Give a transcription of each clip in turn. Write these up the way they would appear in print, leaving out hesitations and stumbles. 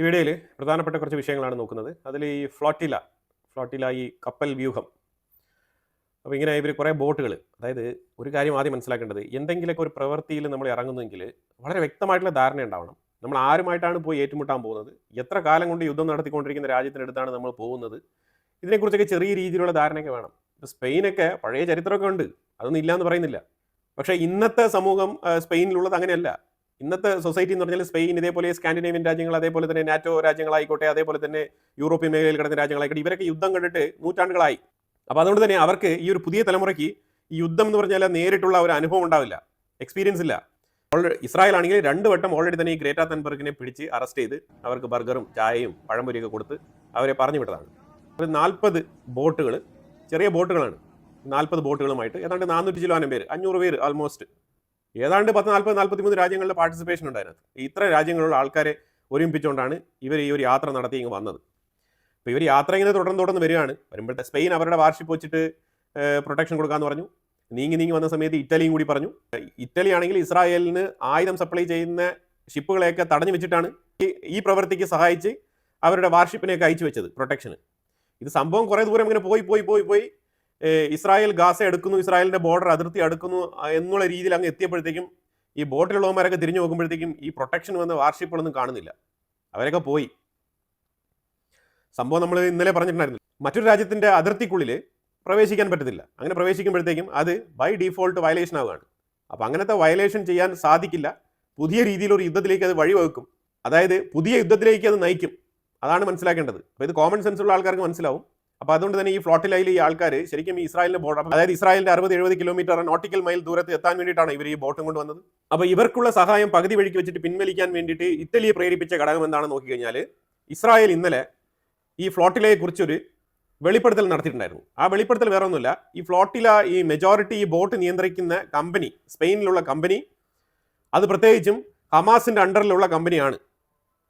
ഈ വീഡിയോയിൽ പ്രധാനപ്പെട്ട കുറച്ച് വിഷയങ്ങളാണ് നോക്കുന്നത്. അതിൽ ഈ ഫ്ലോട്ടില ഈ കപ്പൽ വ്യൂഹം. അപ്പോൾ ഇങ്ങനെ ഇവർ കുറേ ബോട്ടുകൾ, അതായത് ഒരു കാര്യം ആദ്യം മനസ്സിലാക്കേണ്ടത്, എന്തെങ്കിലുമൊക്കെ ഒരു പ്രവൃത്തിയിൽ നമ്മൾ ഇറങ്ങുന്നെങ്കിൽ വളരെ വ്യക്തമായിട്ടുള്ള ധാരണ ഉണ്ടാവണം. നമ്മൾ ആരുമായിട്ടാണ് പോയി ഏറ്റുമുട്ടാൻ പോകുന്നത്, എത്ര കാലം കൊണ്ട് യുദ്ധം നടത്തിക്കൊണ്ടിരിക്കുന്ന രാജ്യത്തിനടുത്താണ് നമ്മൾ പോകുന്നത്, ഇതിനെക്കുറിച്ചൊക്കെ ചെറിയ രീതിയിലുള്ള ധാരണയൊക്കെ വേണം. ഇപ്പോൾ സ്പെയിനൊക്കെ പഴയ ചരിത്രമൊക്കെ ഉണ്ട്, അതൊന്നും ഇല്ലയെന്ന് പറയുന്നില്ല. പക്ഷേ ഇന്നത്തെ സമൂഹം സ്പെയിനിലുള്ളത് അങ്ങനെയല്ല. ഇന്നത്തെ സൊസൈറ്റി എന്ന് പറഞ്ഞാൽ സ്പെയിൻ, ഇതേപോലെ സ്കാൻഡിനേവിയൻ രാജ്യങ്ങൾ, അതേപോലെ തന്നെ നാറ്റോ രാജ്യങ്ങളായിക്കോട്ടെ, അതേപോലെ തന്നെ യൂറോപ്യൻ മേഖലയിൽ കിടന്ന രാജ്യങ്ങളായിക്കോട്ടെ, ഇവരൊക്കെ യുദ്ധം കണ്ടിട്ട് നൂറ്റാണ്ടുകളായി. അപ്പോൾ അതുകൊണ്ട് തന്നെ അവർക്ക് ഈ ഒരു പുതിയ തലമുറയ്ക്ക് ഈ യുദ്ധം എന്ന് പറഞ്ഞാൽ നേരിട്ടുള്ള ഒരു അനുഭവം ഉണ്ടാവില്ല, എക്സ്പീരിയൻസ് ഇല്ല. ഇസ്രായേൽ ആണെങ്കിൽ 2 വട്ടം ഓൾറെഡി തന്നെ ഈ ഗ്രേറ്റ തൻബർഗിനെ പിടിച്ച് അറസ്റ്റ് ചെയ്ത് അവർക്ക് ബർഗറും ചായയും പഴംപൊരിയൊക്കെ കൊടുത്ത് അവരെ പറഞ്ഞു വിട്ടതാണ്. ഒരു 40 ബോട്ടുകൾ, ചെറിയ ബോട്ടുകളാണ്, 40 ബോട്ടുകളുമായിട്ട് ഏതാണ്ട് 400 ചില്വാനം പേര്, 500 പേര് ആൾമോസ്റ്റ്, ഏതാണ്ട് 43 രാജ്യങ്ങളുടെ പാർട്ടിസിപ്പേഷൻ ഉണ്ട് അതിനകത്ത്. ഇത്ര രാജ്യങ്ങളുള്ള ആൾക്കാരെ ഒരുമിപ്പിച്ചുകൊണ്ടാണ് ഇവർ ഈ ഒരു യാത്ര നടത്തി ഇങ്ങ് വന്നത്. അപ്പോൾ ഇവർ യാത്ര ഇങ്ങനെ തുടർന്ന് വരികയാണ്. വരുമ്പോഴത്തെ സ്പെയിൻ അവരുടെ വാർഷിപ്പ് വെച്ചിട്ട് പ്രൊട്ടക്ഷൻ കൊടുക്കാമെന്ന് പറഞ്ഞു. നീങ്ങി വന്ന സമയത്ത് ഇറ്റലിയും കൂടി പറഞ്ഞു. ഇറ്റലി ആണെങ്കിൽ ഇസ്രായേലിന് ആയുധം സപ്ലൈ ചെയ്യുന്ന ഷിപ്പുകളെയൊക്കെ തടഞ്ഞു വെച്ചിട്ടാണ് ഈ പ്രവൃത്തിക്ക് സഹായിച്ച് അവരുടെ വാർഷിപ്പിനെയൊക്കെ അയച്ചു വെച്ചത്, പ്രൊട്ടക്ഷന്. ഇത് സംഭവം കുറേ ദൂരം ഇങ്ങനെ പോയി ഇസ്രായേൽ ഗാസ എടുക്കുന്നു, ഇസ്രായേലിൻ്റെ ബോർഡർ അതിർത്തി അടുക്കുന്നു എന്നുള്ള രീതിയിൽ അങ്ങ് എത്തിയപ്പോഴത്തേക്കും ഈ ബോട്ടിലുള്ളവന്മാരൊക്കെ തിരിഞ്ഞു നോക്കുമ്പോഴത്തേക്കും ഈ പ്രൊട്ടക്ഷൻ വന്ന വാർഷിപ്പുകളൊന്നും കാണുന്നില്ല, അവരൊക്കെ പോയി. സംഭവം നമ്മൾ ഇന്നലെ പറഞ്ഞിട്ടുണ്ടായിരുന്നു, മറ്റൊരു രാജ്യത്തിൻ്റെ അതിർത്തിക്കുള്ളിൽ പ്രവേശിക്കാൻ പറ്റത്തില്ല. അങ്ങനെ പ്രവേശിക്കുമ്പോഴത്തേക്കും അത് ബൈ ഡീഫോൾട്ട് വയലേഷൻ ആവുകയാണ്. അപ്പോൾ അങ്ങനത്തെ വയലേഷൻ ചെയ്യാൻ സാധിക്കില്ല. പുതിയ രീതിയിലൊരു യുദ്ധത്തിലേക്ക് അത് വഴിവെക്കും, അതായത് പുതിയ യുദ്ധത്തിലേക്ക് അത് നയിക്കും. അതാണ് മനസ്സിലാക്കേണ്ടത്. അപ്പോൾ ഇത് കോമൺ സെൻസ് ഉള്ള ആൾക്കാർക്ക് മനസ്സിലാവും. അപ്പോൾ അതുകൊണ്ട് തന്നെ ഈ ഫ്ലോട്ടിലയിൽ ഈ ആൾക്കാർ ശരിക്കും ഈ ഇസ്രായേലിൻ്റെ ബോർഡർ, അതായത് ഇസ്രായേലിൻ്റെ 60-70 കിലോമീറ്റർ നോട്ടിക്കൽ മൈൽ ദൂരത്ത് എത്താൻ വേണ്ടിയിട്ടാണ് ഇവർ ഈ ബോട്ടും കൊണ്ടുവന്നത്. അപ്പോൾ ഇവർക്കുള്ള സഹായം പകുതി വഴിക്ക് വെച്ചിട്ട് പിൻവലിക്കാൻ വേണ്ടിയിട്ട് ഇറ്റലിയെ പ്രേരിപ്പിച്ച ഘടകം എന്താണെന്ന് നോക്കിക്കഴിഞ്ഞാൽ, ഇസ്രായേൽ ഇന്നലെ ഈ ഫ്ലോട്ടിലയെ കുറിച്ചൊരു വെളിപ്പെടുത്തൽ നടത്തിയിട്ടുണ്ടായിരുന്നു. ആ വെളിപ്പെടുത്തൽ വേറെ ഒന്നുമില്ല, ഈ ഫ്ലോട്ടില ഈ മെജോറിറ്റി ഈ ബോട്ട് നിയന്ത്രിക്കുന്ന കമ്പനി, സ്പെയിനിലുള്ള കമ്പനി, അത് പ്രത്യേകിച്ചും ഹമാസിൻ്റെ അണ്ടറിലുള്ള കമ്പനിയാണ്.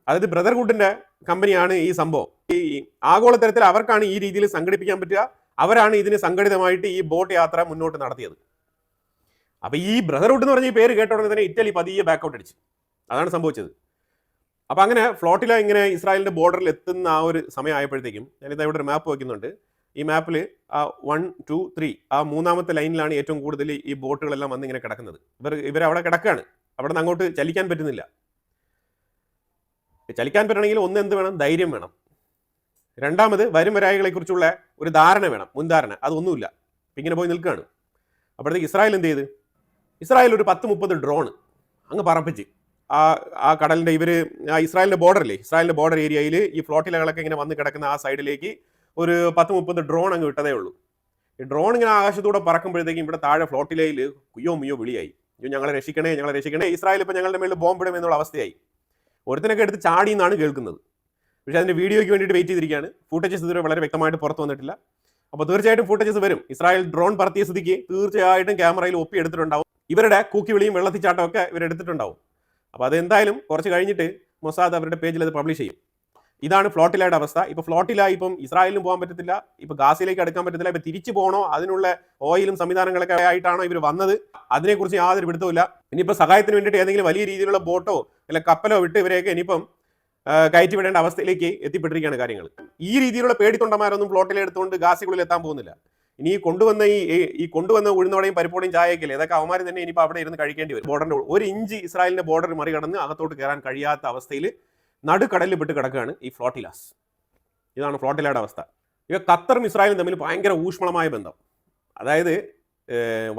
അതായത് ബ്രദർഹുഡിൻ്റെ കമ്പനിയാണ് ഈ സംഭവം. ഈ ആഗോളതലത്തിൽ അവർക്കാണ് ഈ രീതിയിൽ സംഘടിപ്പിക്കാൻ പറ്റുക, അവരാണ് ഇതിന് സംഘടിതമായിട്ട് ഈ ബോട്ട് യാത്ര മുന്നോട്ട് നടത്തിയത്. അപ്പോൾ ഈ ബ്രദർഹുഡ് എന്ന് പറഞ്ഞ ഈ പേര് കേട്ട ഉടനെ തന്നെ ഇറ്റലി പതിയെ ബാക്കൗട്ട് അടിച്ചു. അതാണ് സംഭവിച്ചത്. അപ്പോൾ അങ്ങനെ ഫ്ലോട്ടില ഇങ്ങനെ ഇസ്രായേലിൻ്റെ ബോർഡറിൽ എത്തുന്ന ആ ഒരു സമയം ആയപ്പോഴത്തേക്കും, ഞാനിത് ഇവിടെ ഒരു മാപ്പ് വയ്ക്കുന്നുണ്ട്. ഈ മാപ്പിൽ ആ 1, 2, 3 ആ 3ാമത്തെ ലൈനിലാണ് ഏറ്റവും കൂടുതൽ ഈ ബോട്ടുകളെല്ലാം വന്ന് ഇങ്ങനെ കിടക്കുന്നത്. ഇവരവിടെ കിടക്കുകയാണ്, അവിടെ നിന്ന് അങ്ങോട്ട് ചലിക്കാൻ പറ്റുന്നില്ല. ചലിക്കാൻ പറ്റണമെങ്കിൽ ഒന്ന് എന്ത് വേണം, ധൈര്യം വേണം. രണ്ടാമത് വരും വരായികളെക്കുറിച്ചുള്ള ഒരു ധാരണ വേണം, മുൻധാരണ. അതൊന്നുമില്ല, ഇങ്ങനെ പോയി നിൽക്കുകയാണ്. അപ്പോഴത്തേക്ക് ഇസ്രായേൽ എന്ത് ചെയ്ത്, ഇസ്രായേൽ ഒരു 10-30 ഡ്രോൺ അങ്ങ് പറപ്പിച്ച് ആ കടലിൻ്റെ ആ ഇസ്രായേലിൻ്റെ ബോർഡറില്ലേ, ഇസ്രായേലിൻ്റെ ബോർഡർ ഏരിയയിൽ ഈ ഫ്ലോട്ടിലകളൊക്കെ ഇങ്ങനെ വന്ന് കിടക്കുന്ന ആ സൈഡിലേക്ക് ഒരു 10-30 ഡ്രോൺ അങ്ങ് വിട്ടതേ ഉള്ളൂ. ഈ ഡ്രോൺ ഇങ്ങനെ ആകാശത്തൂടെ പറക്കുമ്പോഴത്തേക്കും ഇവിടെ താഴെ ഫ്ലോട്ടിലയിൽ കുയ്യോ മുയ്യോ വിളിയായി, ഞങ്ങളെ രക്ഷിക്കണേ. ഇസ്രായേൽ ഇപ്പോൾ ഞങ്ങളുടെ മേളിൽ ബോംബിടും എന്നുള്ള അവസ്ഥയായി. ഒരുത്തനൊക്കെ എടുത്ത് ചാടി എന്നാണ് കേൾക്കുന്നത്. പക്ഷേ അതിൻ്റെ വീഡിയോയ്ക്ക് വേണ്ടിയിട്ട് വെയിറ്റ് ചെയ്തിരിക്കുകയാണ്. ഫൂട്ടേജസ് ഇതുവരെ വളരെ വ്യക്തമായിട്ട് പുറത്തു വന്നിട്ടില്ല. അപ്പോൾ തീർച്ചയായിട്ടും ഫൂട്ടേജസ് വരും. ഇസ്രായേൽ ഡ്രോൺ പറത്തിയ സ്ഥിതിക്ക് തീർച്ചയായിട്ടും ക്യാമറയിൽ ഒപ്പി എടുത്തിട്ടുണ്ടാവും. ഇവരുടെ കൂക്കി വിളിയും വെള്ളത്തിച്ചാട്ടം ഒക്കെ ഇവരെടുത്തിട്ടുണ്ടാവും. അപ്പോൾ അതെന്തായാലും കുറച്ച് കഴിഞ്ഞിട്ട് മൊസാദ് അവരുടെ പേജിൽ അത് പബ്ലിഷ് ചെയ്യും. ഇതാണ് ഫ്ലോട്ടിലയുടെ അവസ്ഥ. ഇപ്പോൾ ഫ്ലോട്ടില ഇപ്പം ഇസ്രായേലിനും പോകാൻ പറ്റത്തില്ല, ഇപ്പോൾ ഗാസയിലേക്ക് അടുക്കാൻ പറ്റത്തില്ല. ഇപ്പോൾ തിരിച്ചു പോകണോ, അതിനുള്ള ഓയിലും സംവിധാനങ്ങളൊക്കെ ആയിട്ടാണോ ഇവർ വന്നത്, അതിനെക്കുറിച്ച് യാതൊരു പിടുത്തമില്ല. ഇനിയിപ്പോൾ സഹായത്തിന് വേണ്ടിയിട്ട് ഏതെങ്കിലും വലിയ രീതിയിലുള്ള ബോട്ടോ അല്ല കപ്പലോ വിട്ട് ഇവരെയൊക്കെ ഇനിയിപ്പം കയറ്റി വിടേണ്ട അവസ്ഥയിലേക്ക് എത്തിപ്പെട്ടിരിക്കുകയാണ് കാര്യങ്ങൾ. ഈ രീതിയിലുള്ള പേടിത്തൊണ്ടന്മാരൊന്നും ഫ്ലോട്ടില എടുത്തുകൊണ്ട് ഗാസയ്ക്കുള്ളിൽ എത്താൻ പോകുന്നില്ല. ഇനി കൊണ്ടുവന്ന ഉഴുന്നോടെയും പരിപ്പോടെയും ചായയൊക്കെ ഇതൊക്കെ അവന്മാർ തന്നെ ഇനിയിപ്പോൾ അവിടെ ഇരുന്ന് കഴിക്കേണ്ടി വരും. ബോർഡറിൻ്റെ 1 ഇഞ്ച് ഇസ്രായേലിൻ്റെ ബോർഡർ മറികടന്ന് അകത്തോട്ട് കയറാൻ കഴിയാത്ത അവസ്ഥയിൽ നടുക്കടലിൽ വിട്ട് കിടക്കുകയാണ് ഈ ഫ്ലോട്ടിലാസ്. ഇതാണ് ഫ്ലോട്ടിലയുടെ അവസ്ഥ. ഖത്തറും ഇസ്രായേലും തമ്മിൽ ഭയങ്കര ഊഷ്മളമായ ബന്ധം. അതായത്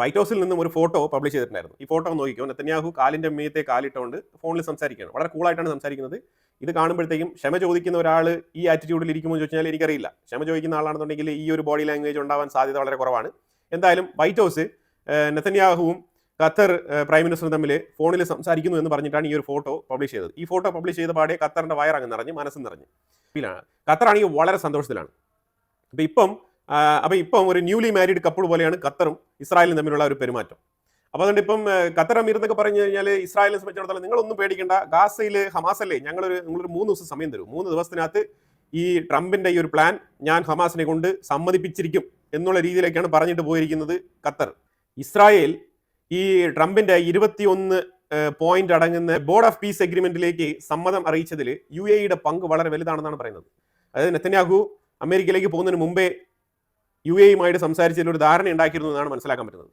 വൈറ്റ് ഹൗസിൽ നിന്നും ഒരു ഫോട്ടോ പബ്ലിഷ് ചെയ്തിട്ടുണ്ടായിരുന്നു. ഈ ഫോട്ടോ നോക്കിക്കോ, നെതന്യാഹു കാലിൻ്റെ മീത്തെ കാലിട്ടുകൊണ്ട് ഫോണിൽ സംസാരിക്കുകയാണ്. വളരെ കൂളായിട്ടാണ് സംസാരിക്കുന്നത്. ഇത് കാണുമ്പോഴത്തേക്കും ക്ഷമ ചോദിക്കുന്ന ഒരാൾ ഈ ആറ്റിറ്റ്യൂഡിൽ ഇരിക്കുമോ എന്ന് ചോദിച്ചാൽ എനിക്കറിയില്ല. ക്ഷമ ചോദിക്കുന്ന ആളാണെന്നുണ്ടെങ്കിൽ ഈ ഒരു ബോഡി ലാംഗ്വേജ് ഉണ്ടാവാൻ സാധ്യത വളരെ കുറവാണ്. എന്തായാലും വൈറ്റ് ഹൗസ് നെതന്യാഹുവും ഖത്തർ പ്രൈം മിനിസ്റ്ററും തമ്മിൽ ഫോണിൽ സംസാരിക്കുന്നു എന്ന് പറഞ്ഞിട്ടാണ് ഈ ഒരു ഫോട്ടോ പബ്ലിഷ് ചെയ്തത്. ഈ ഫോട്ടോ പബ്ലിഷ് ചെയ്ത പാടെ ഖത്തറിൻ്റെ വയറങ്ങ് നിറഞ്ഞ് മനസ്സും നിറഞ്ഞ് ഫീലാണ്. ഖത്തറാണെങ്കിൽ വളരെ സന്തോഷത്തിലാണ്. അപ്പോൾ ഇപ്പം ഒരു ന്യൂലി മാരീഡ് കപ്പിൾ പോലെയാണ് ഖത്തറും ഇസ്രായേലും തമ്മിലുള്ള ഒരു പെരുമാറ്റം. അപ്പോൾ അതുകൊണ്ട് ഇപ്പം ഖത്തർ അമീർ എന്നൊക്കെ പറഞ്ഞു കഴിഞ്ഞാൽ ഇസ്രായേലിനെ സംബന്ധിച്ചിടത്തോളം നിങ്ങളൊന്നും പേടിക്കേണ്ട, ഗാസയിൽ ഹമാസല്ലേ, നിങ്ങളൊരു 3 ദിവസം സമയം തരും, 3 ദിവസത്തിനകത്ത് ഈ ട്രംപിൻ്റെ ഈ ഒരു പ്ലാൻ ഞാൻ ഹമാസിനെ കൊണ്ട് സമ്മതിപ്പിച്ചിരിക്കും എന്നുള്ള രീതിയിലേക്കാണ് പറഞ്ഞിട്ട് പോയിരിക്കുന്നത് ഖത്തർ. ഇസ്രായേൽ ഈ ട്രംപിൻ്റെ 21 പോയിന്റ് അടങ്ങുന്ന ബോർഡ് ഓഫ് പീസ് എഗ്രിമെന്റിലേക്ക് സമ്മതം അറിയിച്ചതിൽ UAE പങ്ക് വളരെ വലുതാണെന്നാണ് പറയുന്നത്. അതായത് നെതന്യാഹു അമേരിക്കയിലേക്ക് പോകുന്നതിന് മുമ്പേ UAE സംസാരിച്ചതിൽ ഒരു ധാരണ ഉണ്ടാക്കിയിരുന്നു എന്നാണ് മനസ്സിലാക്കാൻ പറ്റുന്നത്.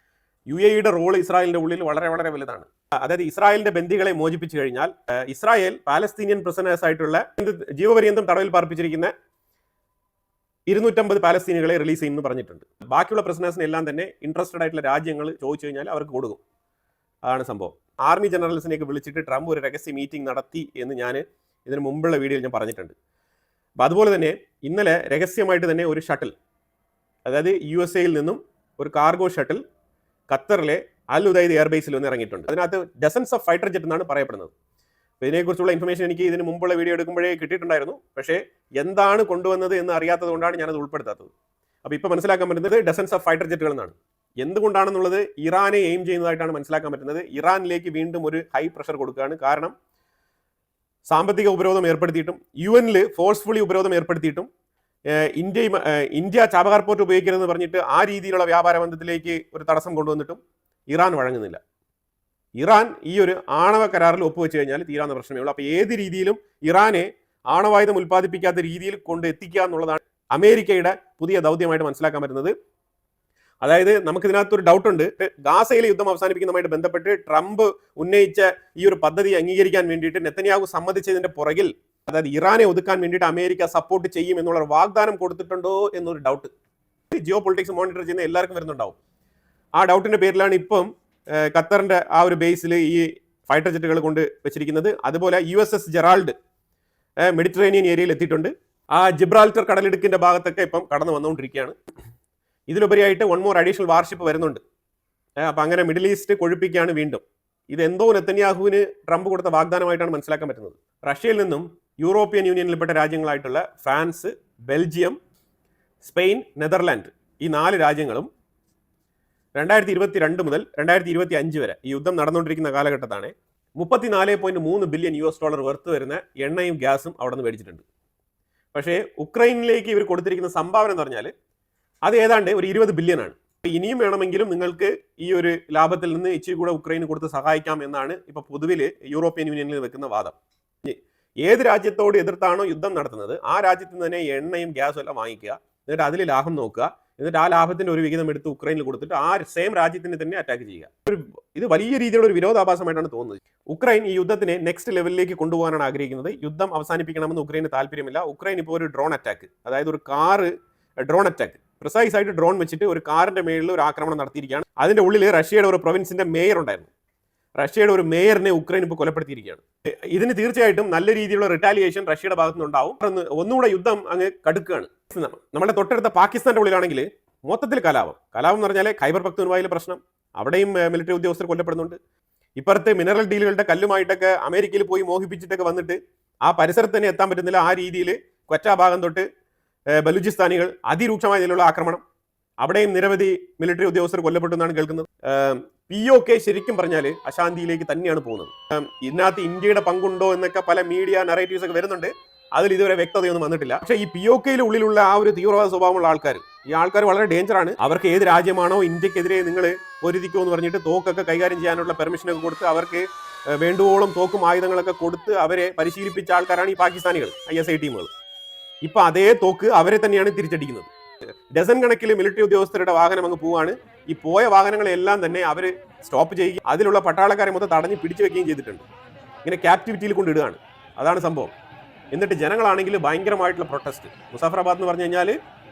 UAE റോൾ ഇസ്രായേലിന്റെ ഉള്ളിൽ വളരെ വളരെ വലുതാണ്. അതായത് ഇസ്രായേലിന്റെ ബന്ദികളെ മോചിപ്പിച്ചു കഴിഞ്ഞാൽ ഇസ്രായേൽ പാലസ്തീനിയൻ പ്രിസണേഴ്സ് ആയിട്ടുള്ള ജീവപര്യന്തം തടവിൽ പാർപ്പിച്ചിരിക്കുന്ന 250 പാലസ്തീനികളെ റിലീസ് ചെയ്യുമെന്ന് പറഞ്ഞിട്ടുണ്ട്. ബാക്കിയുള്ള പ്രിസണേഴ്സിനെ എല്ലാം തന്നെ ഇൻട്രസ്റ്റഡ് ആയിട്ടുള്ള രാജ്യങ്ങൾ ചോദിച്ചു കഴിഞ്ഞാൽ അവർക്ക് കൊടുക്കും. അതാണ് സംഭവം. ആർമി ജനറൽസിനെയൊക്കെ വിളിച്ചിട്ട് ട്രംപ് ഒരു രഹസ്യ മീറ്റിംഗ് നടത്തി എന്ന് ഞാൻ ഇതിന് മുമ്പുള്ള വീഡിയോയിൽ ഞാൻ പറഞ്ഞിട്ടുണ്ട്. അപ്പോൾ അതുപോലെ തന്നെ ഇന്നലെ രഹസ്യമായിട്ട് തന്നെ ഒരു ഷട്ടിൽ, അതായത് USA നിന്നും ഒരു കാർഗോ ഷട്ടിൽ ഖത്തറിലെ അൽ ഉദൈദ് എയർബേസിൽ ഒന്ന് ഇറങ്ങിയിട്ടുണ്ട്. അതിനകത്ത് ഡസൻസ് ഓഫ് ഫൈറ്റർ ജെറ്റ് എന്നാണ് പറയപ്പെടുന്നത്. അപ്പോൾ ഇതിനെക്കുറിച്ചുള്ള ഇൻഫർമേഷൻ എനിക്ക് ഇതിന് മുമ്പുള്ള വീഡിയോ എടുക്കുമ്പോഴേ കിട്ടിയിട്ടുണ്ടായിരുന്നു. പക്ഷേ എന്താണ് കൊണ്ടുവന്നത് എന്ന് അറിയാത്തത് കൊണ്ടാണ് ഞാനത് ഉൾപ്പെടുത്താത്തത്. അപ്പോൾ ഇപ്പോൾ മനസ്സിലാക്കാൻ പറ്റുന്നത് ഡസൻസ് ഓഫ് ഫൈറ്റർ ജെറ്റുകൾ എന്നാണ്. എന്തുകൊണ്ടാണെന്നുള്ളത് ഇറാനെ എയിം ചെയ്യുന്നതായിട്ടാണ് മനസ്സിലാക്കാൻ പറ്റുന്നത്. ഇറാനിലേക്ക് വീണ്ടും ഒരു ഹൈ പ്രഷർ കൊടുക്കുകയാണ്. കാരണം സാമ്പത്തിക ഉപരോധം ഏർപ്പെടുത്തിയിട്ടും UN ഫോഴ്സ്ഫുള്ളി ഉപരോധം ഏർപ്പെടുത്തിയിട്ടും ഇന്ത്യ ചാബഹാർ പോർട്ട് ഉപയോഗിക്കരുതെന്ന് പറഞ്ഞിട്ട് ആ രീതിയിലുള്ള വ്യാപാര ബന്ധത്തിലേക്ക് ഒരു തടസ്സം കൊണ്ടുവന്നിട്ടും ഇറാൻ വഴങ്ങുന്നില്ല. ഇറാൻ ഈ ഒരു ആണവ കരാറിൽ ഒപ്പുവെച്ച് കഴിഞ്ഞാൽ തീരാവുന്ന പ്രശ്നമേ ഉള്ളൂ. അപ്പോൾ ഏത് രീതിയിലും ഇറാനെ ആണവായുധം ഉൽപ്പാദിപ്പിക്കാത്ത രീതിയിൽ കൊണ്ട് എത്തിക്കുക എന്നുള്ളതാണ് അമേരിക്കയുടെ പുതിയ ദൗത്യമായിട്ട് മനസ്സിലാക്കാൻ പറ്റുന്നത്. അതായത് നമുക്കിതിനകത്തൊരു ഡൗട്ടുണ്ട്. ഗാസയിലെ യുദ്ധം അവസാനിപ്പിക്കുന്നതുമായിട്ട് ബന്ധപ്പെട്ട് ട്രംപ് ഉന്നയിച്ച ഈ ഒരു പദ്ധതി അംഗീകരിക്കാൻ വേണ്ടിയിട്ട് നെതന്യാഹു സമ്മതിച്ചതിന്റെ പുറകിൽ, അതായത് ഇറാനെ ഒതുക്കാൻ വേണ്ടിയിട്ട് അമേരിക്ക സപ്പോർട്ട് ചെയ്യും എന്നുള്ള വാഗ്ദാനം കൊടുത്തിട്ടുണ്ടോ എന്നൊരു ഡൗട്ട് ജിയോ പൊളിറ്റിക്സ് മോണിറ്റർ ചെയ്യുന്ന എല്ലാവർക്കും വരുന്നുണ്ടാവും. ആ ഡൗട്ടിന്റെ പേരിലാണ് ഇപ്പം ഖത്തറിന്റെ ആ ഒരു ബേസിൽ ഈ ഫൈറ്റർ ജെറ്റുകൾ കൊണ്ട് വെച്ചിരിക്കുന്നത്. അതുപോലെ USS ജെറാൾഡ് മെഡിറ്ററേനിയൻ ഏരിയയിൽ എത്തിയിട്ടുണ്ട്. ആ ജിബ്രാൾട്ടർ കടലിടുക്കിന്റെ ഭാഗത്തൊക്കെ ഇപ്പം കടന്നു വന്നുകൊണ്ടിരിക്കുകയാണ്. ഇതിലുപരിയായിട്ട് 1 more അഡീഷണൽ വാർഷിപ്പ് വരുന്നുണ്ട്. അപ്പം അങ്ങനെ മിഡിൽ ഈസ്റ്റ് കൊഴുപ്പിക്കുകയാണ് വീണ്ടും. ഇതെന്തോ നെതന്യാഹുവിന് ട്രംപ് കൊടുത്ത വാഗ്ദാനമായിട്ടാണ് മനസ്സിലാക്കാൻ പറ്റുന്നത്. റഷ്യയിൽ നിന്നും യൂറോപ്യൻ യൂണിയനിൽപ്പെട്ട രാജ്യങ്ങളായിട്ടുള്ള ഫ്രാൻസ്, ബെൽജിയം, സ്പെയിൻ, നെതർലാൻഡ് ഈ 4 രാജ്യങ്ങളും 2022 മുതൽ 2025 വരെ ഈ യുദ്ധം നടന്നുകൊണ്ടിരിക്കുന്ന കാലഘട്ടത്താണ് $34.3 ബില്യൺ വർത്ത് വരുന്ന എണ്ണയും ഗ്യാസും അവിടെ നിന്ന് മേടിച്ചിട്ടുണ്ട്. പക്ഷേ ഉക്രൈനിലേക്ക് ഇവർ കൊടുത്തിരിക്കുന്ന സംഭാവന എന്ന് പറഞ്ഞാൽ അത് ഏതാണ്ട് ഒരു 20 ബില്യൺ ആണ്. ഇനിയും വേണമെങ്കിലും നിങ്ങൾക്ക് ഈ ഒരു ലാഭത്തിൽ നിന്ന് ഇച്ചിരി കൂടെ ഉക്രൈന് കൊടുത്ത് സഹായിക്കാം എന്നാണ് ഇപ്പോൾ പൊതുവിൽ യൂറോപ്യൻ യൂണിയനിൽ വെക്കുന്ന വാദം. ഏത് രാജ്യത്തോട് എതിർത്താണോ യുദ്ധം നടത്തുന്നത് ആ രാജ്യത്ത് നിന്ന് തന്നെ എണ്ണയും ഗ്യാസും എല്ലാം വാങ്ങിക്കുക, എന്നിട്ട് അതിൽ ലാഭം നോക്കുക, എന്നിട്ട് ആ ലാഭത്തിന്റെ ഒരു വിഹിതം എടുത്ത് ഉക്രൈനിൽ കൊടുത്തിട്ട് ആ സെയിം രാജ്യത്തിന് തന്നെ അറ്റാക്ക് ചെയ്യുക. ഇത് വലിയ രീതിയിലുള്ള ഒരു വിരോധാഭാസമായിട്ടാണ് തോന്നുന്നത്. ഉക്രൈൻ ഈ യുദ്ധത്തിനെ നെക്സ്റ്റ് ലെവലിലേക്ക് കൊണ്ടുപോകാനാണ് ആഗ്രഹിക്കുന്നത്. യുദ്ധം അവസാനിപ്പിക്കണമെന്ന് ഉക്രൈന് താല്പര്യമില്ല. ഉക്രൈൻ ഇപ്പോൾ ഒരു ഡ്രോൺ അറ്റാക്ക്, അതായത് ഒരു കാറ് ഡ്രോൺ അറ്റാക്ക്, പ്രിസൈസ് ആയിട്ട് ഡ്രോൺ വെച്ചിട്ട് ഒരു കാറിന്റെ മേളിൽ ഒരു ആക്രമണം നടത്തിയിരിക്കുകയാണ്. അതിന്റെ ഉള്ളിൽ റഷ്യയുടെ ഒരു പ്രൊവിൻസിന്റെ മേയർ ഉണ്ടായിരുന്നു. റഷ്യയുടെ ഒരു മേയറിനെ ഉക്രൈൻ ഇപ്പോൾ കൊലപ്പെടുത്തിയിരിക്കുകയാണ്. ഇതിന് തീർച്ചയായിട്ടും നല്ല രീതിയിലുള്ള റിറ്റാലിയേഷൻ റഷ്യയുടെ ഭാഗത്തുനിന്നുണ്ടാവും. ഒന്നുകൂടെ യുദ്ധം അങ്ങ് കടുക്കുകയാണ്. നമ്മുടെ തൊട്ടടുത്ത പാകിസ്ഥാന്റെ ഉള്ളിലാണെങ്കിൽ മൊത്തത്തിൽ കലാപം എന്ന് പറഞ്ഞാൽ ഖൈബർ പഖ്തൂൻവായിലെ പ്രശ്നം, അവിടെയും മിലിറ്ററി ഉദ്യോഗസ്ഥർ കൊല്ലപ്പെടുന്നുണ്ട്. ഇപ്പുറത്തെ മിനറൽ ഡീലുകളുടെ കല്ലുമായിട്ടൊക്കെ അമേരിക്കയിൽ പോയി മോഹിപ്പിച്ചിട്ടൊക്കെ വന്നിട്ട് ആ പരിസരത്ത് തന്നെ എത്താൻ പറ്റുന്നില്ല. ആ രീതിയിൽ ക്വറ്റ ഭാഗം തൊട്ട് ബലൂചിസ്ഥാനികൾ അതിരൂക്ഷമായ നിലയിലുള്ള ആക്രമണം, അവിടെയും നിരവധി മിലിറ്ററി ഉദ്യോഗസ്ഥർ കൊല്ലപ്പെട്ടു എന്നാണ് കേൾക്കുന്നത്. POK ശരിക്കും പറഞ്ഞാൽ അശാന്തിയിലേക്ക് തന്നെയാണ് പോകുന്നത്. ഇതിനകത്ത് ഇന്ത്യയുടെ പങ്കുണ്ടോ എന്നൊക്കെ പല മീഡിയ നറേറ്റീവ്സ് ഒക്കെ വരുന്നുണ്ട്. അതിൽ ഇതുവരെ വ്യക്തതയൊന്നും വന്നിട്ടില്ല. പക്ഷേ ഈ POKയുടെ ഉള്ളിലുള്ള ആ ഒരു തീവ്രവാദ സ്വഭാവമുള്ള ആൾക്കാർ, ഈ ആൾക്കാർ വളരെ ഡേഞ്ചറാണ്. അവർക്ക് ഏത് രാജ്യമാണോ ഇന്ത്യക്കെതിരെ നിങ്ങൾ പൊരുതിക്കോ എന്ന് പറഞ്ഞിട്ട് തോക്കൊക്കെ കൈകാര്യം ചെയ്യാനുള്ള പെർമിഷനൊക്കെ കൊടുത്ത് അവർക്ക് വേണ്ടുവോളം തോക്കും ആയുധങ്ങളൊക്കെ കൊടുത്ത് അവരെ പരിശീലിപ്പിച്ച ആൾക്കാരാണ് ഈ പാകിസ്ഥാനികൾ, ISI ടീമുകൾ. ഇപ്പൊ അതേ തോക്ക് അവരെ തന്നെയാണ് തിരിച്ചടിക്കുന്നത്. ഡസൻ കണക്കിൽ മിലിറ്ററി ഉദ്യോഗസ്ഥരുടെ വാഹനം അങ്ങ് പോവാണ്. ഈ പോയ വാഹനങ്ങളെല്ലാം തന്നെ അവർ സ്റ്റോപ്പ് ചെയ്യുകയും അതിലുള്ള പട്ടാളക്കാരെ മൊത്തം തടഞ്ഞ് പിടിച്ചു വെക്കുകയും ചെയ്തിട്ടുണ്ട്. ഇങ്ങനെ ക്യാപ്റ്റിവിറ്റിയിൽ കൊണ്ടിടുകയാണ്. അതാണ് സംഭവം. എന്നിട്ട് ജനങ്ങളാണെങ്കിൽ ഭയങ്കരമായിട്ടുള്ള പ്രൊട്ടസ്റ്റ്. മുസാഫറാബാദ് എന്ന് പറഞ്ഞു കഴിഞ്ഞാൽ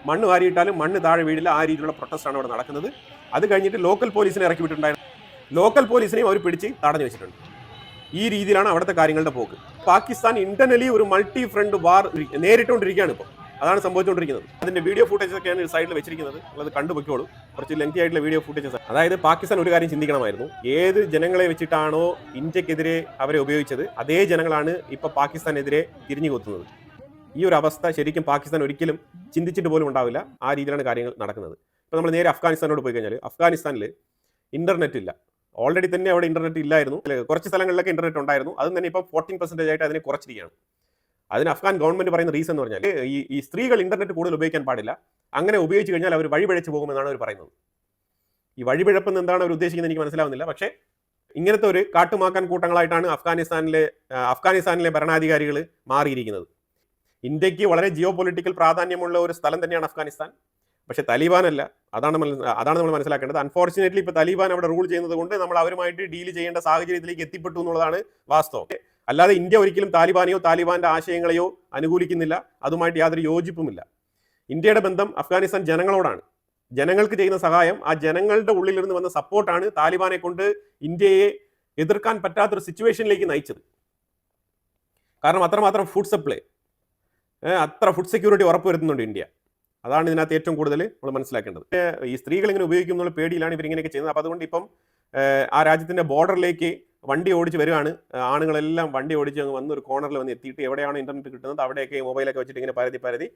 മണ്ണ് വാരിയിട്ടാലും മണ്ണ് താഴെ വീടില്ല, ആ രീതിയിലുള്ള പ്രൊട്ടസ്റ്റാണ് അവിടെ നടക്കുന്നത്. അത് കഴിഞ്ഞിട്ട് ലോക്കൽ പോലീസിനെ ഇറക്കി വിട്ടിട്ടുണ്ടായിരുന്നു. ലോക്കൽ പോലീസിനെയും അവർ പിടിച്ച് തടഞ്ഞു വെച്ചിട്ടുണ്ട്. ഈ രീതിയിലാണ് അവിടുത്തെ കാര്യങ്ങളുടെ പോക്ക്. പാകിസ്ഥാൻ ഇന്റർണലി ഒരു മൾട്ടി ഫ്രണ്ട് വാർ നേരിട്ടുകൊണ്ടിരിക്കുകയാണ് ഇപ്പോൾ. അതാണ് സംഭവിച്ചുകൊണ്ടിരിക്കുന്നത്. അതിന്റെ വീഡിയോ ഫുട്ടേജസ് ഒക്കെയാണ് സൈഡിൽ വെച്ചിരിക്കുന്നത്. അത് കണ്ടുപോയിക്കോളൂ. കുറച്ച് ലെങ്തി ആയിട്ടുള്ള വീഡിയോ ഫുട്ടേജസ്. അതായത് പാകിസ്ഥാൻ ഒരു കാര്യം ചിന്തിക്കണമായിരുന്നു. ഏത് ജനങ്ങളെ വെച്ചിട്ടാണോ ഇന്ത്യക്കെതിരെ അവരെ ഉപയോഗിച്ചത്, അതേ ജനങ്ങളാണ് ഇപ്പൊ പാകിസ്ഥാനെതിരെ തിരിഞ്ഞു കൊത്തുന്നത്. ഈ ഒരു അവസ്ഥ ശരിക്കും പാകിസ്ഥാൻ ഒരിക്കലും ചിന്തിച്ചിട്ട് പോലും ഉണ്ടാവില്ല. ആ രീതിയിലാണ് കാര്യങ്ങൾ നടക്കുന്നത്. ഇപ്പൊ നമ്മൾ നേരെ അഫ്ഗാനിസ്ഥാനോട് പോയി കഴിഞ്ഞാൽ അഫ്ഗാനിസ്ഥാനിൽ ഇന്റർനെറ്റ് ഇല്ല. ഓൾറെഡി തന്നെ അവിടെ ഇന്റർനെറ്റ് ഇല്ലായിരുന്നു. കുറച്ച് സ്ഥലങ്ങളിലൊക്കെ ഇന്റർനെറ്റ് ഉണ്ടായിരുന്നു. അതും തന്നെ ഇപ്പം 14% ആയിട്ട് അതിനെ കുറച്ചിരിക്കുകയാണ്. അതിന് അഫ്ഗാൻ ഗവൺമെന്റ് പറയുന്ന റീസൺ എന്ന് പറഞ്ഞാൽ ഈ സ്ത്രീകൾ ഇന്റർനെറ്റ് കൂടുതൽ ഉപയോഗിക്കാൻ പാടില്ല. അങ്ങനെ ഉപയോഗിച്ച് കഴിഞ്ഞാൽ അവർ വഴിപിഴച്ച് പോകുമെന്നാണ് അവർ പറയുന്നത്. ഈ വഴിപിഴപ്പെന്ന് എന്താണ് അവർ ഉദ്ദേശിക്കുന്നത് എനിക്ക് മനസ്സിലാവുന്നില്ല. പക്ഷേ ഇങ്ങനത്തെ ഒരു കാട്ടുമാക്കാൻ കൂട്ടങ്ങളായിട്ടാണ് അഫ്ഗാനിസ്ഥാനിലെ ഭരണാധികാരികൾ മാറിയിരിക്കുന്നത്. ഇന്ത്യക്ക് വളരെ ജിയോ പൊളിറ്റിക്കൽ പ്രാധാന്യമുള്ള ഒരു സ്ഥലം തന്നെയാണ് അഫ്ഗാനിസ്ഥാൻ. പക്ഷെ താലിബാനല്ല. അതാണ് നമ്മൾ മനസ്സിലാക്കേണ്ടത്. അൺഫോർച്ചുനേറ്റ്ലി ഇപ്പോൾ താലിബാൻ അവിടെ റൂൾ ചെയ്യുന്നത് കൊണ്ട് നമ്മൾ അവരുമായിട്ട് ഡീൽ ചെയ്യേണ്ട സാഹചര്യത്തിലേക്ക് എത്തിപ്പെട്ടു എന്നുള്ളതാണ് വാസ്തവം. അല്ലാതെ ഇന്ത്യ ഒരിക്കലും താലിബാനെയോ താലിബാന്റെ ആശയങ്ങളെയോ അനുകൂലിക്കുന്നില്ല, അതുമായിട്ട് യാതൊരു യോജിപ്പുമില്ല. ഇന്ത്യയുടെ ബന്ധം അഫ്ഗാനിസ്ഥാൻ ജനങ്ങളോടാണ്. ജനങ്ങൾക്ക് ചെയ്യുന്ന സഹായം, ആ ജനങ്ങളുടെ ഉള്ളിലിരുന്ന് വന്ന സപ്പോർട്ടാണ് താലിബാനെ കൊണ്ട് ഇന്ത്യയെ എതിർക്കാൻ പറ്റാത്തൊരു സിറ്റുവേഷനിലേക്ക് നയിച്ചത്. കാരണം അത്രമാത്രം ഫുഡ് സപ്ലൈ, അത്ര ഫുഡ് സെക്യൂരിറ്റി ഉറപ്പുവരുത്തുന്നുണ്ട് ഇന്ത്യ. അതാണ് ഇതിനകത്ത് ഏറ്റവും കൂടുതൽ നമ്മൾ മനസ്സിലാക്കേണ്ടത്. ഈ സ്ത്രീകൾ ഇങ്ങനെ ഉപയോഗിക്കുന്നുള്ള പേടിയിലാണ് ഇവരിങ്ങനെയൊക്കെ ചെയ്യുന്നത്. അപ്പോൾ അതുകൊണ്ട് ഇപ്പം ആ രാജ്യത്തിൻ്റെ ബോർഡറിലേക്ക് വണ്ടി ഓടിച്ച് വരികയാണ്. ആണുങ്ങളെല്ലാം വണ്ടി ഓടിച്ച് അങ്ങ് വന്ന് ഒരു കോർണറിൽ വന്ന് എത്തിയിട്ട് എവിടെയാണ് ഇന്റർനെറ്റ് കിട്ടുന്നത് അവിടെയൊക്കെ മൊബൈലൊക്കെ വെച്ചിട്ട് ഇങ്ങനെ പരതി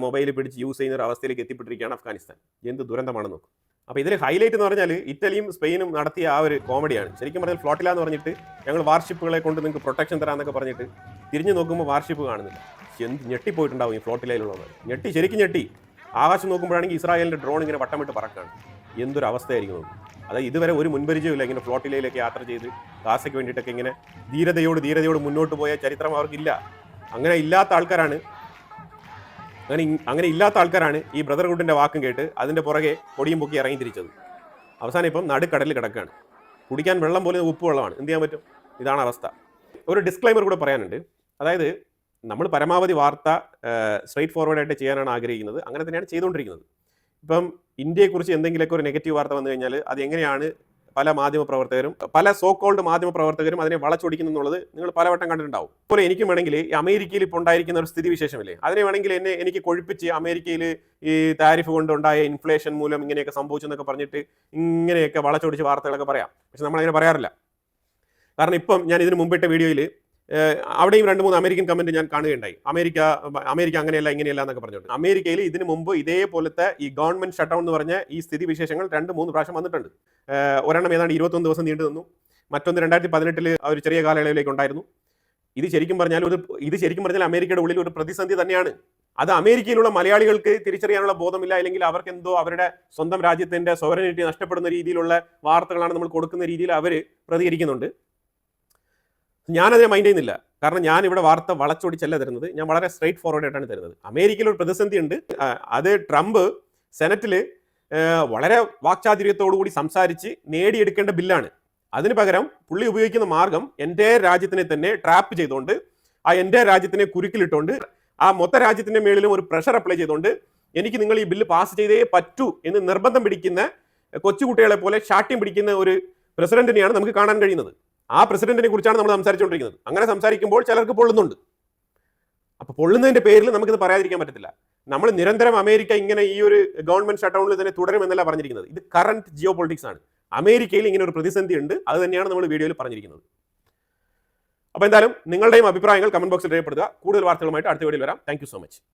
മൊബൈൽ പിടിച്ച് യൂസ് ചെയ്യുന്ന ഒരു അവസ്ഥയിലേക്ക് എത്തിപ്പെട്ടിരിക്കുകയാണ് അഫ്ഗാനിസ്ഥാൻ. എന്ത് ദുരന്തമാണെന്ന് നോക്കും. അപ്പോൾ ഇതിൽ ഹൈലൈറ്റ് എന്ന് പറഞ്ഞാൽ ഇറ്റലിയും സ്പെയിനും നടത്തിയ ആ ഒരു കോമഡിയാണ്. ശരിക്കും പറഞ്ഞാൽ ഫ്ലോട്ടില എന്ന് പറഞ്ഞിട്ട് ഞങ്ങൾ വാർഷിപ്പുകളെ കൊണ്ട് നിങ്ങൾക്ക് പ്രൊട്ടക്ഷൻ തരാമെന്നൊക്കെ പറഞ്ഞിട്ട് തിരിഞ്ഞു നോക്കുമ്പോൾ വാർഷിപ്പ് കാണുന്നില്ല. എന്ത് ഞെട്ടിപ്പോയിട്ടുണ്ടാവും ഈ ഫ്ലോട്ടിലയിലുള്ളവർ. ശരിക്കും ഞെട്ടി. ആകാശം നോക്കുമ്പോഴാണെങ്കിൽ ഇസ്രായേലിൻ്റെ ഡ്രോൺ ഇങ്ങനെ വട്ടമിട്ട് പറക്കാണ്. എന്തൊരു അവസ്ഥയായിരിക്കും. അതായത് ഇതുവരെ ഒരു മുൻപരിചയമില്ല ഇങ്ങനെ ഫ്ലോട്ടിലയിലേക്ക് യാത്ര ചെയ്ത് ഗാസയ്ക്ക് വേണ്ടിയിട്ടൊക്കെ ഇങ്ങനെ ധീരതയോട് മുന്നോട്ട് പോയ ചരിത്രം അവർക്കില്ല. അങ്ങനെ ഇല്ലാത്ത ആൾക്കാരാണ് ഈ ബ്രദർഹുഡിൻ്റെ വാക്കും കേട്ട് അതിൻ്റെ പുറകെ പൊടിയും പൊക്കി ഇറങ്ങി തിരിച്ചത്. അവസാനം ഇപ്പം നടുക്കടലിൽ കിടക്കുകയാണ്. കുടിക്കാൻ വെള്ളം പോലെ ഉപ്പ് വെള്ളമാണ്. എന്ത് ചെയ്യാൻ പറ്റും? ഇതാണ് അവസ്ഥ. ഒരു ഡിസ്ക്ലൈമർ കൂടെ പറയാനുണ്ട്. അതായത് നമ്മൾ പരമാവധി വാർത്ത സ്ട്രെയിറ്റ് ഫോർവേഡായിട്ട് ചെയ്യാനാണ് ആഗ്രഹിക്കുന്നത്. അങ്ങനെ തന്നെയാണ് ചെയ്തുകൊണ്ടിരിക്കുന്നത്. ഇപ്പം ഇന്ത്യയെക്കുറിച്ച് എന്തെങ്കിലുമൊക്കെ ഒരു നെഗറ്റീവ് വാർത്ത വന്നു കഴിഞ്ഞാൽ അത് എങ്ങനെയാണ് പല സോ കോൾഡ് മാധ്യമപ്രവർത്തകരും അതിനെ വളച്ചൊടിക്കുന്നു എന്നുള്ളത് നിങ്ങൾ പലവട്ടം കണ്ടിട്ടുണ്ടാവും. അതുപോലെ എനിക്കും വേണമെങ്കിൽ ഈ അമേരിക്കയിൽ ഇപ്പോൾ ഉണ്ടായിരിക്കുന്ന ഒരു സ്ഥിതി വിശേഷമില്ലേ, അതിനെ വേണമെങ്കിൽ എനിക്ക് കൊഴിപ്പിച്ച് അമേരിക്കയിൽ ഈ താരിഫ് കൊണ്ടുണ്ടായ ഇൻഫ്ലേഷൻ മൂലം ഇങ്ങനെയൊക്കെ സംഭവിച്ചു എന്നൊക്കെ പറഞ്ഞിട്ട് ഇങ്ങനെയൊക്കെ വളച്ചൊടിച്ച് വാർത്തകളൊക്കെ പറയാം. പക്ഷെ നമ്മളങ്ങനെ പറയാറില്ല. കാരണം ഇപ്പം ഞാൻ ഇതിന് മുമ്പിട്ട വീഡിയോയിൽ അവിടെയും 2-3 അമേരിക്കൻ കമന്റ് ഞാൻ കാണുകയുണ്ടായി. അമേരിക്ക അങ്ങനെയല്ല ഇങ്ങനെയല്ല എന്നൊക്കെ പറഞ്ഞിട്ടുണ്ട്. അമേരിക്കയിൽ ഇതിനു മുമ്പ് ഇതേപോലത്തെ ഈ ഗവൺമെന്റ് ഷട്ട് ഡൗൺ എന്ന് പറഞ്ഞ ഈ സ്ഥിതി വിശേഷങ്ങൾ 2-3 പ്രാവശ്യം വന്നിട്ടുണ്ട്. ഒരെണ്ണം ഏതാണ്ട് 21 ദിവസം നീണ്ടു നിന്നു. മറ്റൊന്ന് 2018 ഒരു ചെറിയ കാലയളവിലേക്ക് ഉണ്ടായിരുന്നു. ഇത് ശരിക്കും പറഞ്ഞാൽ അമേരിക്കയുടെ ഉള്ളിൽ ഒരു പ്രതിസന്ധി തന്നെയാണ്. അത് അമേരിക്കയിലുള്ള മലയാളികൾക്ക് തിരിച്ചറിയാനുള്ള ബോധമില്ല, അല്ലെങ്കിൽ അവർക്ക് എന്തോ അവരുടെ സ്വന്തം രാജ്യത്തിന്റെ സോവറിനിറ്റി നഷ്ടപ്പെടുന്ന രീതിയിലുള്ള വാർത്തകളാണ് നമ്മൾ കൊടുക്കുന്ന രീതിയിൽ അവർ പ്രതികരിക്കുന്നുണ്ട്. ഞാനതിനെ മൈൻഡ് ചെയ്യുന്നില്ല. കാരണം ഞാൻ ഇവിടെ വാർത്ത വളച്ചൊടിച്ചല്ല തരുന്നത്. ഞാൻ വളരെ സ്ട്രെയിറ്റ് ഫോർവേഡ് ആയിട്ടാണ് തരുന്നത്. അമേരിക്കയിൽ ഒരു പ്രതിസന്ധി ഉണ്ട്. അത് ട്രംപ് സെനറ്റിൽ വളരെ വാക്ചാതുര്യത്തോടുകൂടി സംസാരിച്ച് നേടിയെടുക്കേണ്ട ബില്ലാണ്. അതിന് പകരം പുള്ളി ഉപയോഗിക്കുന്ന മാർഗം എൻ്റെ രാജ്യത്തിനെ തന്നെ ട്രാപ്പ് ചെയ്തുകൊണ്ട്, ആ എൻ്റെ രാജ്യത്തിനെ കുരുക്കിലിട്ടുകൊണ്ട്, ആ മൊത്ത രാജ്യത്തിൻ്റെ മേളിലും ഒരു പ്രഷർ അപ്ലൈ ചെയ്തുകൊണ്ട് എനിക്ക് നിങ്ങൾ ഈ ബില്ല് പാസ് ചെയ്തേ പറ്റൂ എന്ന് നിർബന്ധം പിടിക്കുന്ന, കൊച്ചുകുട്ടികളെ പോലെ ശാഠ്യം പിടിക്കുന്ന ഒരു പ്രസിഡന്റിനെയാണ് നമുക്ക് കാണാൻ കഴിയുന്നത്. ആ പ്രസിഡന്റിനെ കുറിച്ചാണ് നമ്മൾ സംസാരിച്ചുകൊണ്ടിരിക്കുന്നത്. അങ്ങനെ സംസാരിക്കുമ്പോൾ ചിലർക്ക് പൊള്ളുന്നുണ്ട്. അപ്പോൾ പൊള്ളുന്നതിന്റെ പേരിൽ നമുക്കിത് പറയാതിരിക്കാൻ പറ്റത്തില്ല. നമ്മൾ നിരന്തരം അമേരിക്ക ഇങ്ങനെ ഈ ഒരു ഗവൺമെന്റ് ഷട്ട് ഡൗണിൽ തന്നെ തുടരുമെന്നല്ല പറഞ്ഞിരിക്കുന്നത്. ഇത് കറന്റ് ജിയോ പൊളിറ്റിക്സ് ആണ്. അമേരിക്കയിൽ ഇങ്ങനെ ഒരു പ്രതിസന്ധി ഉണ്ട്. അത് തന്നെയാണ് നമ്മൾ വീഡിയോയിൽ പറഞ്ഞിരിക്കുന്നത്. അപ്പോൾ എന്തായാലും നിങ്ങളുടെയും അഭിപ്രായങ്ങൾ കമന്റ് ബോക്സിൽ രേഖപ്പെടുത്തുക. കൂടുതൽ വാർത്തകളുമായിട്ട് അടുത്ത വീഡിയോയിൽ വരാം. Thank you so much.